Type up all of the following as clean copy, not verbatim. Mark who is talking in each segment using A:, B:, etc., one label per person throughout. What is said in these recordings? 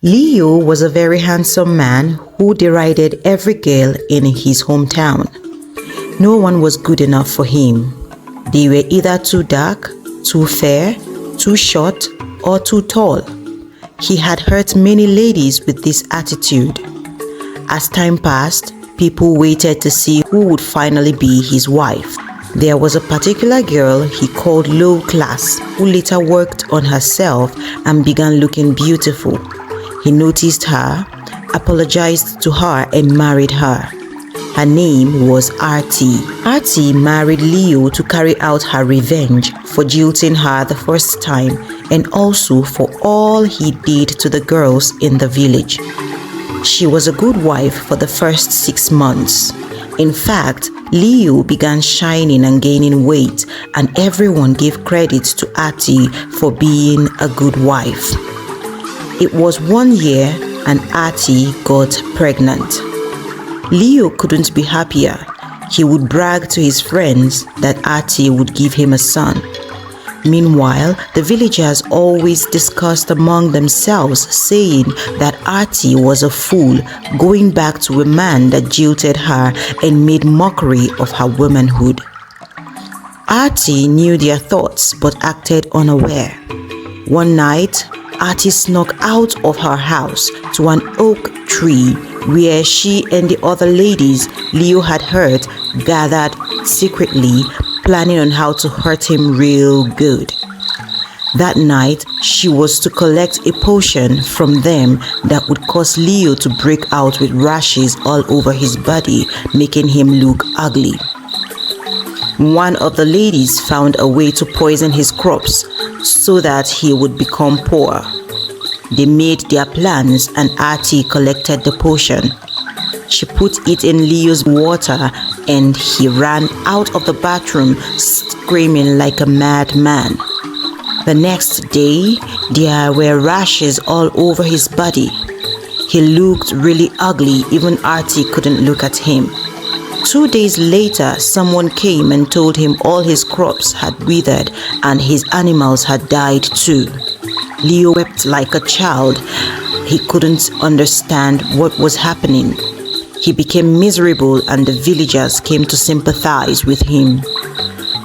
A: Leo was a very handsome man who derided every girl in his hometown. No one was good enough for him. They were either too dark, too fair, too short, or too tall. He had hurt many ladies with this attitude. As time passed, people waited to see who would finally be his wife. There was a particular girl he called low class who later worked on herself and began looking beautiful. He noticed her, apologized to her, and married her. Her name was Artie. Artie married Leo to carry out her revenge for jilting her the first time and also for all he did to the girls in the village. She was a good wife for the first 6 months. In fact, Leo began shining and gaining weight, and everyone gave credit to Artie for being a good wife. It was 1 year and Artie got pregnant. Leo couldn't be happier. He would brag to his friends that Artie would give him a son. Meanwhile, the villagers always discussed among themselves, saying that Artie was a fool, going back to a man that jilted her and made mockery of her womanhood. Artie knew their thoughts but acted unaware. One night, Artie snuck out of her house to an oak tree where she and the other ladies Leo had hurt gathered secretly, planning on how to hurt him real good. That night, she was to collect a potion from them that would cause Leo to break out with rashes all over his body, making him look ugly. One of the ladies found a way to poison his crops so that he would become poor. They made their plans and Artie collected the potion. She put it in Leo's water and he ran out of the bathroom screaming like a madman. The next day, there were rashes all over his body. He looked really ugly, even Artie couldn't look at him. 2 days later, someone came and told him all his crops had withered and his animals had died too. Leo wept like a child. He couldn't understand what was happening. He became miserable and the villagers came to sympathize with him.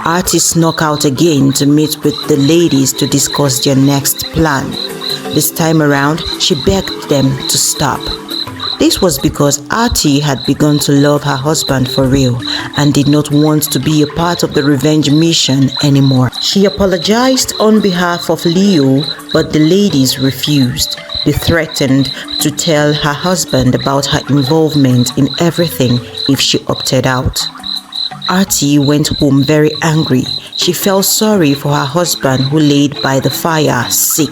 A: Artie snuck out again to meet with the ladies to discuss their next plan. This time around, she begged them to stop. This was because Artie had begun to love her husband for real and did not want to be a part of the revenge mission anymore. She apologized on behalf of Leo, but the ladies refused. They threatened to tell her husband about her involvement in everything if she opted out. Artie went home very angry. She felt sorry for her husband who laid by the fire sick.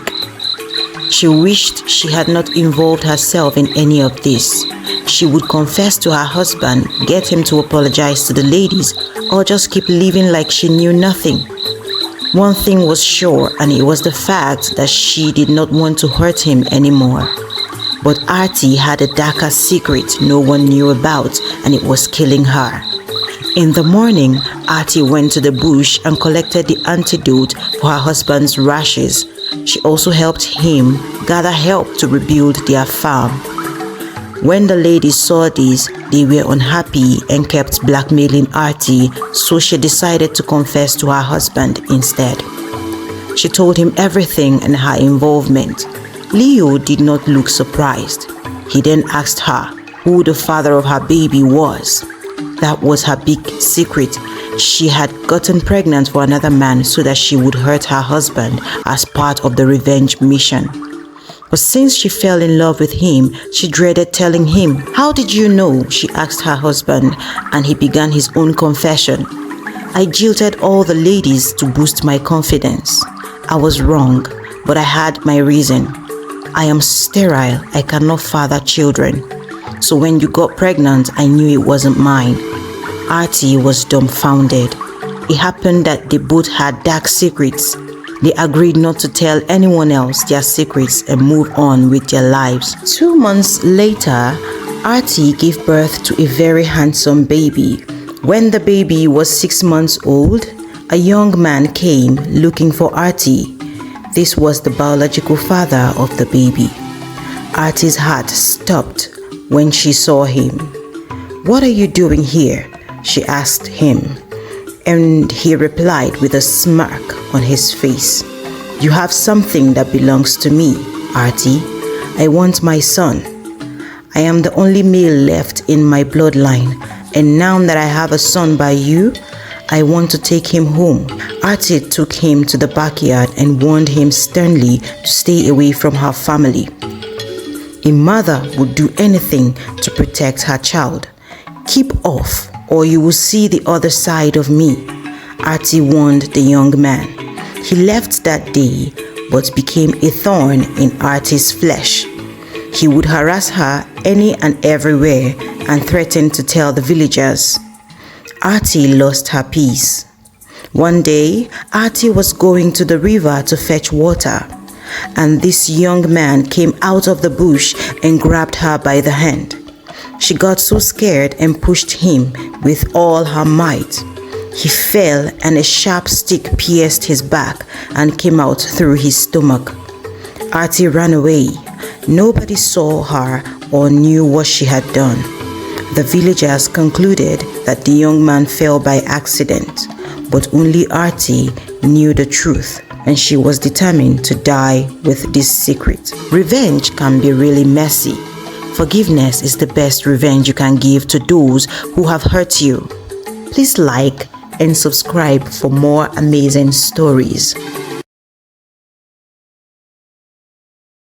A: She wished she had not involved herself in any of this. She would confess to her husband, get him to apologize to the ladies, or just keep living like she knew nothing. One thing was sure, and it was the fact that she did not want to hurt him anymore. But Artie had a darker secret no one knew about, and it was killing her. In the morning, Artie went to the bush and collected the antidote for her husband's rashes. She also helped him gather help to rebuild their farm. When the ladies saw this, they were unhappy and kept blackmailing Artie, so she decided to confess to her husband instead. She told him everything and her involvement. Leo did not look surprised. He then asked her who the father of her baby was. That was her big secret. She had gotten pregnant for another man so that she would hurt her husband as part of the revenge mission. But since she fell in love with him, she dreaded telling him. "How did you know?" she asked her husband, and he began his own confession. "I jilted all the ladies to boost my confidence. I was wrong, but I had my reason. I am sterile. I cannot father children. So when you got pregnant, I knew it wasn't mine." Artie was dumbfounded. It happened that they both had dark secrets. They agreed not to tell anyone else their secrets and move on with their lives. 2 months later, Artie gave birth to a very handsome baby. When the baby was 6 months old, a young man came looking for Artie. This was the biological father of the baby. Artie's heart stopped when she saw him. "What are you doing here?" she asked him, and he replied with a smirk on his face. "You have something that belongs to me, Artie. I want my son. I am the only male left in my bloodline, and now that I have a son by you, I want to take him home." Artie took him to the backyard and warned him sternly to stay away from her family. A mother would do anything to protect her child. "Keep off, or you will see the other side of me," Artie warned the young man. He left that day, but became a thorn in Artie's flesh. He would harass her any and everywhere and threaten to tell the villagers. Artie lost her peace. One day, Artie was going to the river to fetch water, and this young man came out of the bush and grabbed her by the hand. She got so scared and pushed him with all her might. He fell, and a sharp stick pierced his back and came out through his stomach. Artie ran away. Nobody saw her or knew what she had done. The villagers concluded that the young man fell by accident, but only Artie knew the truth, and she was determined to die with this secret. Revenge can be really messy. Forgiveness is the best revenge you can give to those who have hurt you. Please like and subscribe for more amazing stories.